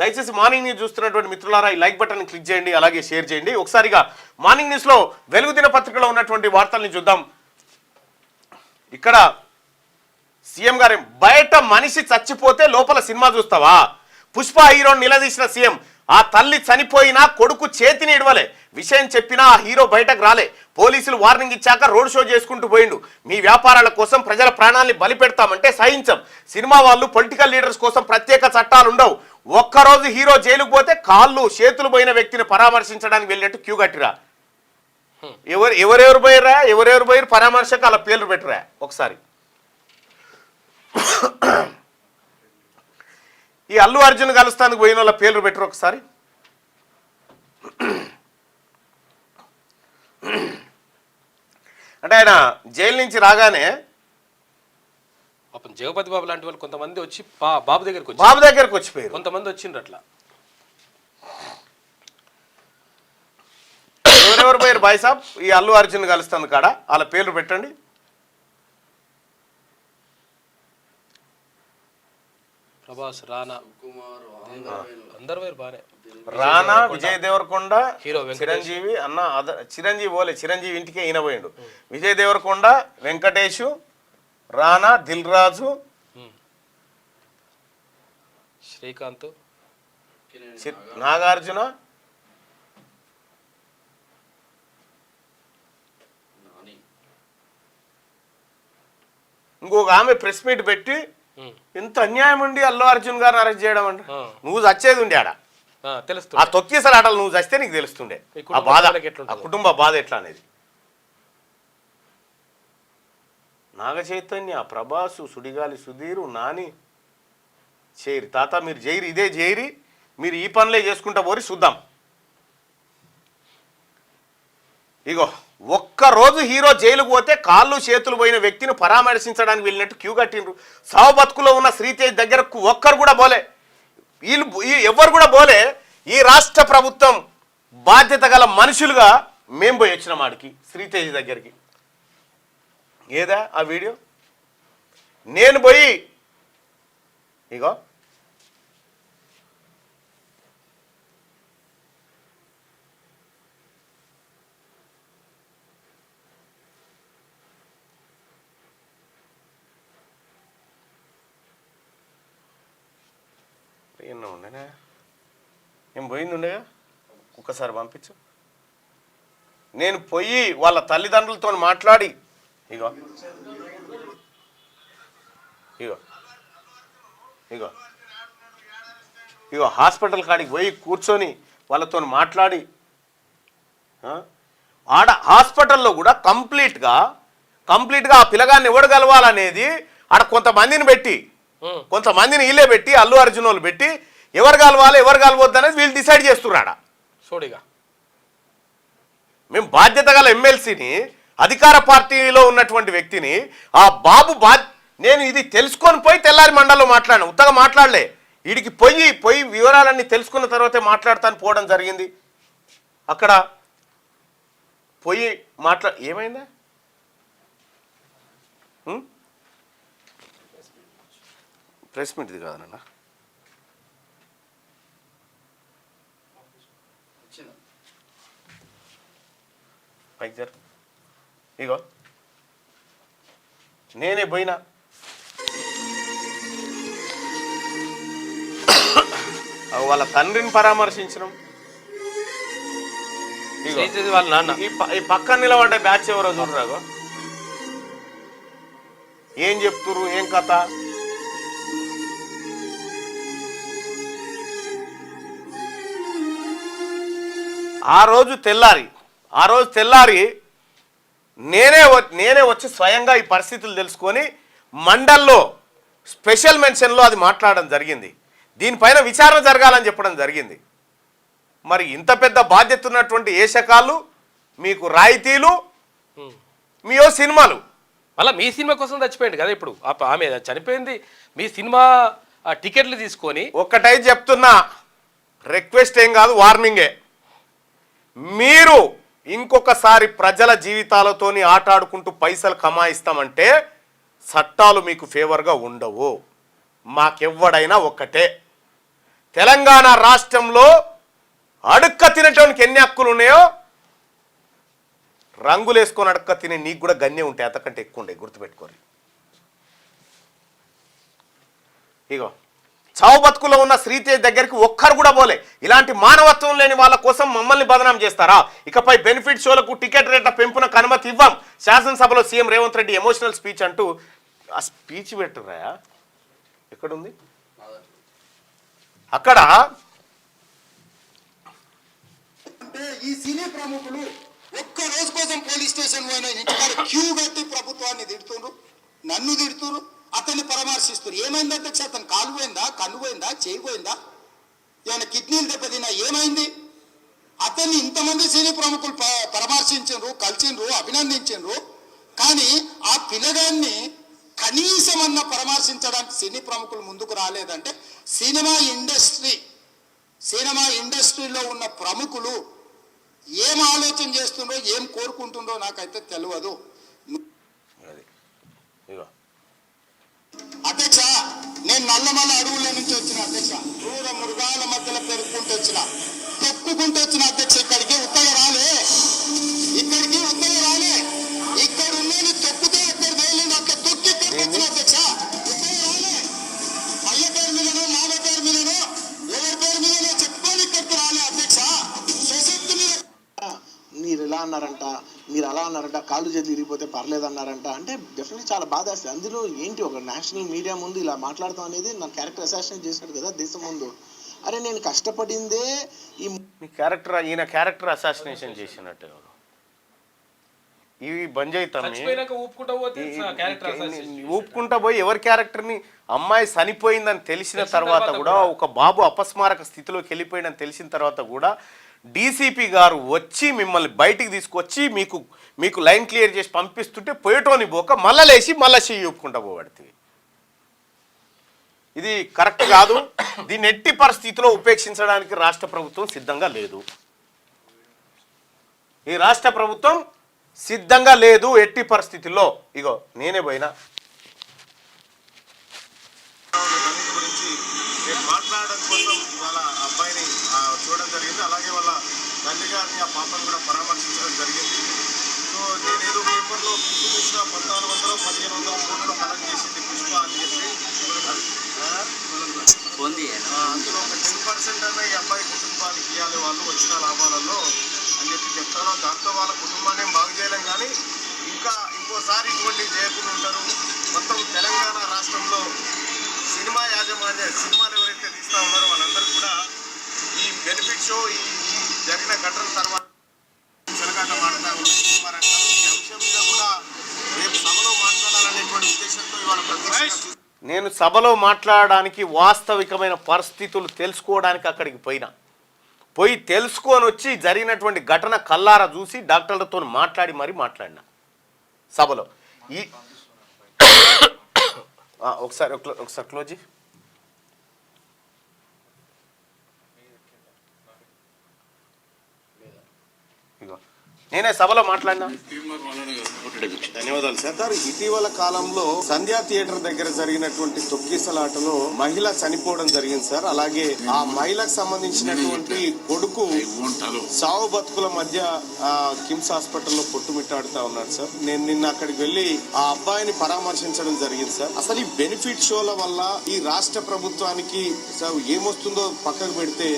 దయచేసి morning news చూస్తున్నటువంటి మిత్రులారా ఈ లైక్ బటన్ క్లిక్ చేయండి, అలాగే షేర్ చేయండి. ఒకసారిగా మార్నింగ్ న్యూస్లో వెలుగు దినపత్రికలో ఉన్నటువంటి వార్తల్ని చూద్దాం. ఇక్కడ సీఎం గారు, బయట మనిషి చచ్చిపోతే లోపల సినిమా చూస్తావా? పుష్ప హీరోని నిలదీసిన సీఎం, ఆ తల్లి చనిపోయినా కొడుకు చేతిని ఇడవలే, విషయం చెప్పినా ఆ హీరో బయటకు రాలే, పోలీసులు వార్నింగ్ ఇచ్చాక రోడ్ షో చేసుకుంటూ పోయిండు, మీ వ్యాపారాల కోసం ప్రజల ప్రాణాల్ని బలి పెడతామంటే సహించం, సినిమా వాళ్ళు పొలిటికల్ లీడర్స్ కోసం ప్రత్యేక చట్టాలు ఉండవు, ఒక్కరోజు హీరో జైలుకు పోతే కాళ్ళు చేతులు పోయిన వ్యక్తిని పరామర్శించడానికి వెళ్ళినట్టు క్యూ కట్టిరా. ఎవరెవరు పోయారు పరామర్శకు అలా పేర్లు పెట్టిరా. ఒకసారి ఈ అల్లు అర్జున్ కలుస్తానికి పోయిన వాళ్ళ పేర్లు పెట్టరు ఒకసారి. అంటే ఆయన జైలు నుంచి రాగానే జగపతి బాబు లాంటి వాళ్ళు కొంతమంది వచ్చి బాబు దగ్గరకు వచ్చిపోయారు, కొంతమంది వచ్చిండ్రు. అట్లా ఎవరెవరు పోయారు బాయ్ సాబ్ ఈ అల్లు అర్జున్ కలుస్తుంది కాడ వాళ్ళ పేర్లు పెట్టండి. ప్రభాస్, రానా, అందరు బానే, రానా, విజయ్ దేవరకొండ, చిరంజీవి అన్న చిరంజీవి పోలే, చిరంజీవి ఇంటికే ఈయన పోయిండు. విజయ్ దేవరకొండ, వెంకటేష్, రానా, దిల్ రాజు, శ్రీకాంత్, నాగార్జున, ఇంకొక ఆమె ప్రెస్ మీట్ పెట్టి ఎంత అన్యాయం ఉండి అల్లు అర్జున్ గారిని అరెస్ట్ చేయడం అంటే, నువ్వు చచ్చేది ఉండే ఆడ తెలుస్తుంది. ఆ తొక్కేసరి ఆటలు నువ్వు చస్తే నీకు తెలుస్తుండే ఆ బాధ, ఆ కుటుంబ బాధ ఎట్లా అనేది. నాగ చైతన్య, ప్రభాసు, సుడిగాలి సుధీరు, నాని చేయరి తాత మీరు జైరి, ఇదే జైరి, మీరు ఈ పనులే చేసుకుంటా పోరి చూద్దాం. ఇగో ఒక్కరోజు హీరో జైలుకు పోతే కాళ్ళు చేతులు పోయిన వ్యక్తిని పరామర్శించడానికి వెళ్ళినట్టు క్యూ కట్టిండ్రు. సావు బతుకులో ఉన్న శ్రీతేజ్ దగ్గరకు ఒక్కరు కూడా పోలే, వీళ్ళు ఎవరు కూడా పోలే. ఈ రాష్ట్ర ప్రభుత్వం బాధ్యత గల మనుషులుగా మేము పోయి వచ్చిన మాడికి శ్రీతేజ్ దగ్గరికి. ఏదా ఆ వీడియో? నేను పోయి ఇగో ఎన్నో ఉండేనా, నేను పోయింది ఉండేగా, ఒక్కసారి పంపించు. నేను పోయి వాళ్ళ తల్లిదండ్రులతో మాట్లాడి ఇగో ఇగో ఇగో ఇగో హాస్పిటల్ కాడికి పోయి కూర్చొని వాళ్ళతో మాట్లాడి, ఆడ హాస్పిటల్లో కూడా కంప్లీట్గా ఆ పిల్లగాన్ని ఎవడు కలవాలనేది ఆడ కొంతమందిని వీళ్ళే పెట్టి అల్లు అర్జున్ వాళ్ళు పెట్టి ఎవరు కలవాలి ఎవరు కలవద్దు అనేది వీళ్ళు డిసైడ్ చేస్తున్నాడా. సోడిగా మేము బాధ్యత గల ఎమ్మెల్సీని, అధికార పార్టీలో ఉన్నటువంటి వ్యక్తిని, ఆ బాబు నేను ఇది తెలుసుకొని పోయి తెల్లారి మండలంలో మాట్లాడాను, ఉత్తగా మాట్లాడలే, వీడికి పోయి వివరాలన్నీ తెలుసుకున్న తర్వాతే మాట్లాడతాను పోవడం జరిగింది. అక్కడ పోయి ఏమైందా? ప్రెస్ మీట్ది కాదన్న, పైకి జరు. ఇగో నేనే పోయినా, వాళ్ళ తండ్రిని పరామర్శించడం. వాళ్ళ నాన్న ఈ పక్కన నిలబడ్డ బ్యాచ్ ఎవరో చూడరాగో, ఏం చెప్తురు ఏం కథ. ఆ రోజు తెల్లారి నేనే వచ్చి స్వయంగా ఈ పరిస్థితులు తెలుసుకొని మండల్లో స్పెషల్ మెన్షన్లో అది మాట్లాడడం జరిగింది. దీనిపైన విచారణ జరగాలని చెప్పడం జరిగింది. మరి ఇంత పెద్ద బాధ్యత ఉన్నటువంటి ఏషకాలు, మీకు రాయితీలు, మీయో సినిమాలు, మళ్ళీ మీ సినిమా కోసం చచ్చిపోయింది కదా. ఇప్పుడు ఆమె చనిపోయింది, మీ సినిమా టికెట్లు తీసుకొని. ఒక్కటై చెప్తున్నా, రిక్వెస్ట్ ఏం కాదు, వార్నింగే. మీరు ఇంకొకసారి ప్రజల జీవితాలతోని ఆటాడుకుంటూ పైసలు కమాయిస్తామంటే చట్టాలు మీకు ఫేవర్గా ఉండవు. మాకెవ్వడైనా ఒక్కటే, తెలంగాణ రాష్ట్రంలో అడుక్క తినటానికి ఎన్ని హక్కులు ఉన్నాయో రంగులు వేసుకొని అడుక్క తినే నీకు కూడా గన్నే ఉంటాయి, అంతకంటే ఎక్కువ ఉంటాయి, గుర్తుపెట్టుకోరు. ఇగో చావు బతుకులో ఉన్న శ్రీతేజ్ దగ్గరికి ఒక్కరు కూడా పోలే. ఇలాంటి మానవత్వం లేని వాళ్ళ కోసం మమ్మల్ని బదనాం చేస్తారా? ఇకపై బెనిఫిట్ షోలకు టికెట్ రేట్ల పెంపునకు అనుమతి ఇవ్వం. శాసనసభలో CM Revanth Reddy emotional speech అంటూ ఆ స్పీచ్ పెట్టురా ఎక్కడుంది అక్కడ. అంటే ఈ సినీ ప్రముఖులు ఒక్క రోజు కోసం పోలీస్ స్టేషన్ పోయిన ఇంటికాడ క్యూ కట్టి ప్రభుత్వాన్ని తిడుతున్నారు, నన్ను తిడుతున్నారు, అతన్ని పరామర్శిస్తున్నారు. ఏమైంది అధ్యక్ష? అతను కాలు పోయిందా, కన్ను పోయిందా, చేయి పోయిందా, ఏమైనా కిడ్నీలు దెబ్బతిన్నా, ఏమైంది? అతన్ని ఇంతమంది సినీ ప్రముఖులు పరామర్శించారు, కలిసిండ్రు, అభినందించారు. కానీ ఆ పిల్లగాన్ని కనీసం అన్న పరామర్శించడానికి సినీ ప్రముఖులు ముందుకు రాలేదంటే సినిమా ఇండస్ట్రీలో ఉన్న ప్రముఖులు ఏం ఆలోచన చేస్తుండో, ఏం కోరుకుంటుండో నాకైతే తెలియదు. అధ్యక్ష, నేను నల్లమల్ల అడవుల నుంచి వచ్చిన అధ్యక్ష, క్రూర మృగాల మధ్యలో పెరుగుకుంటూ వచ్చిన, తొక్కుకుంటూ వచ్చిన అధ్యక్ష. ఇక్కడికి ఉత్తగా రాలే, ఇక్కడ ఉన్నది తొక్కుతే ఎక్కడ వేయలేదు, అక్కడ తొక్కి ఇక్కడికి వచ్చిన అధ్యక్ష. ఉత్తగా రాలే, అయ్య పేరు మీదనో మామ పేరు మీదనో ఎవరి పేరు మీదనో చెప్పుకొని ఇక్కడికి రాలే అధ్యక్ష. సశక్తి మీద మీరు ఇలా అన్నారంట, మీరు అలా అన్నారంట, కాళ్ళు చేతులు ఇరిగిపోతే పర్లేదు అన్నారంట అంటే డెఫినెట్లీ చాలా బాధ వేస్తుంది. అందులో ఏంటి, ఒక నేషనల్ మీడియా ముందు ఇలా మాట్లాడతాం అనేది నా క్యారెక్టర్ అసాసినేట్ చేశాడు కదా దేశం ముందు. అరే నేను కష్టపడిందే ఈ క్యారెక్టర్, ఈయన క్యారెక్టర్ అసాసినేషన్ చేసినట్టు. ఇవి బంద్ ఊపుకుంటా పోయి ఎవరి క్యారెక్టర్ని, అమ్మాయి చనిపోయిందని తెలిసిన తర్వాత కూడా, ఒక బాబు అపస్మారక స్థితిలోకి వెళ్ళిపోయిందని తెలిసిన తర్వాత కూడా డీసీపీ గారు వచ్చి మిమ్మల్ని బయటికి తీసుకొచ్చి మీకు లైన్ క్లియర్ చేసి పంపిస్తుంటే పోయేటోని పోక మళ్ళా లేచి మళ్ళా చెయ్యి ఊపుకుంటా పోబడుతుంది. ఇది కరెక్ట్ కాదు. దీన్ని ఎట్టి పరిస్థితిలో ఉపేక్షించడానికి రాష్ట్ర ప్రభుత్వం సిద్ధంగా లేదు. ఈ రాష్ట్ర ప్రభుత్వం సిద్ధంగా లేదు ఎట్టి పరిస్థితుల్లో. ఇగో నేనే పోయినా మాట్లాడడం కోసం ఇవాళ అబ్బాయిని చూడడం జరిగింది. అలాగే వాళ్ళ తల్లి గారిని, ఆ పాపను కూడా పరామర్శించడం జరిగింది. సో నేను ఏదో పేపర్లో బుక్ చూసిన 1400-1500 కోట్లు కలెక్ట్ చేసింది పుష్ప అని చెప్పి, అందులో ఒక 10% అన్న ఈ అబ్బాయి కుటుంబానికి ఇవ్వాలి వాళ్ళు వచ్చిన లాభాలలో అని చెప్పి చెప్తాను. దాంతో వాళ్ళ కుటుంబాన్ని బాగు చేయలేం, కానీ ఇంకోసారి ఇటువంటివి చేయకుండా ఉంటారు. మొత్తం తెలంగాణ రాష్ట్రంలో సినిమాలు ఎవరైతే తీస్తూ ఉన్నారో వాళ్ళందరూ కూడా ఈ బెనిఫిట్ షో, ఈ జరిగిన ఘటన తర్వాత చెలగాట మాడుతూ ఉన్నారు. ఈ అంశం మీద కూడా రేపు సభలో మాట్లాడాలనేటువంటి ఉద్దేశంతో ఇవాళ నేను సభలో మాట్లాడడానికి, వాస్తవికమైన పరిస్థితులు తెలుసుకోవడానికి అక్కడికి పోయి తెలుసుకొని వచ్చి జరిగినటువంటి ఘటన కల్లారా చూసి డాక్టర్లతో మాట్లాడినా సభలో. ఈ ఒకసారి క్లోజ్. నేనే సభలో మాట్లాడినా. ధన్యవాదాలు సార్. ఇటీవల కాలంలో సంధ్యా థియేటర్ దగ్గర జరిగినటువంటి తొక్కిసలాటలో మహిళ చనిపోవడం జరిగింది సార్. అలాగే ఆ మహిళకు సంబంధించినటువంటి కొడుకు సావు బతుకుల మధ్య కిమ్స్ హాస్పిటల్లో కొట్టుమిట్టాడుతా ఉన్నాడు సార్. నేను నిన్న అక్కడికి వెళ్లి ఆ అబ్బాయిని పరామర్శించడం జరిగింది సార్. అసలు ఈ బెనిఫిట్ షోల వల్ల ఈ రాష్ట్ర ప్రభుత్వానికి ఏమొస్తుందో పక్కకు పెడితే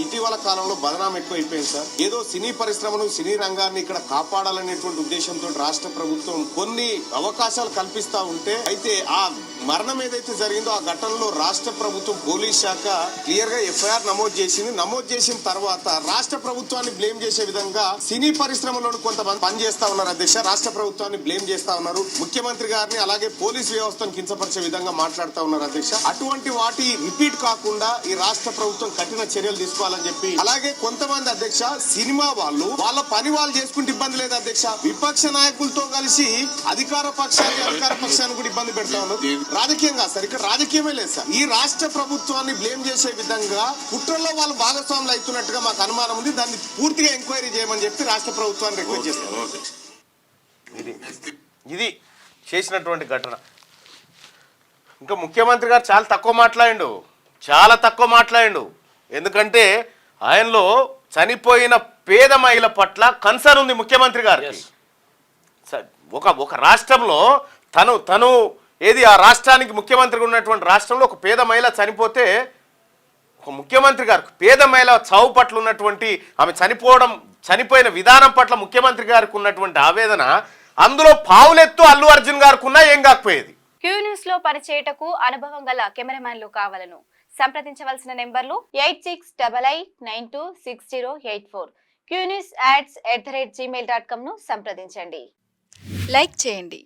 ఇటీవల కాలంలో బదనాం ఎక్కువైపోయింది సార్. ఏదో సినీ పరిశ్రమను, సినీ రంగాన్ని ఇక్కడ కాపాడాలనేటువంటి ఉద్దేశంతో రాష్ట్ర ప్రభుత్వం కొన్ని అవకాశాలు కల్పిస్తా ఉంటే, అయితే ఆ మరణం ఏదైతే జరిగిందో ఆ ఘటనలో రాష్ట్ర ప్రభుత్వం పోలీస్ శాఖ క్లియర్ గా ఎఫ్ఐఆర్ నమోదు చేసిన తర్వాత రాష్ట్ర ప్రభుత్వాన్ని బ్లేమ్ చేసే విధంగా సినీ పరిశ్రమలో కొంతమంది పనిచేస్తా ఉన్నారు అధ్యక్ష. రాష్ట్ర ప్రభుత్వాన్ని బ్లేమ్ చేస్తా ఉన్నారు, ముఖ్యమంత్రి గారిని అలాగే పోలీస్ వ్యవస్థను కించపరిచే విధంగా మాట్లాడుతా ఉన్నారు అధ్యక్ష. అటువంటి వాటి రిపీట్ కాకుండా ఈ రాష్ట్ర ప్రభుత్వం కఠిన చర్యలు తీసుకోవాలని చెప్పి, అలాగే కొంతమంది అధ్యక్ష సినిమా వాళ్ళు వాళ్ళ పని వాళ్ళు చేసుకుంటే ఇబ్బంది లేదు అధ్యక్ష, విపక్ష నాయకులతో కలిసి అధికార పక్షాన్ని కూడా ఇబ్బంది పెడతా ఉన్నారు. రాజకీయంగా సార్, ఇక్కడ రాజకీయమే లేదు సార్. ఈ రాష్ట్ర ప్రభుత్వాన్ని బ్లేమ్ చేసే విధంగా కుట్రల్లో వాళ్ళు భాగస్వాములు అవుతున్నట్టుగా మాకు అనుమానం ఉంది. దాన్ని పూర్తిగా ఎంక్వైరీ చేయమని చెప్పి రాష్ట్ర ప్రభుత్వాన్ని రిక్వెస్ట్ చేస్తాం. ఇది చేసినటువంటి ఘటన. ఇంకా ముఖ్యమంత్రి గారు చాలా తక్కువ మాట్లాడిండు. ఎందుకంటే ఆయనలో చనిపోయిన పేద మహిళ పట్ల కన్సర్న్ ఉంది ముఖ్యమంత్రి గారికి. ఒక రాష్ట్రంలో తను ఏది ఆ రాష్ట్రానికి ముఖ్యమంత్రిగా ఉన్నటువంటి రాష్ట్రంలో ఒక పేద మహిళ చనిపోతే ఒక ముఖ్యమంత్రి గారికి పేద మహిళ చావు పట్ల ఉన్నటువంటి ఆమె చనిపోయిన విధానం పట్ల ముఖ్యమంత్రి గారికి ఉన్నటువంటి ఆవేదన అందులో పావులెత్తు అల్లు అర్జున్ గారికి ఉన్నా ఏం కాకపోయేది. క్యూ న్యూస్ లో పనిచేయటకు అనుభవం గల కెమెరామ్యాన్లు కావాలను సంప్రదించవలసిన నెంబర్లు 8688926084. qnewsads@gmail.com ను సంప్రదించండి. లైక్ చేయండి.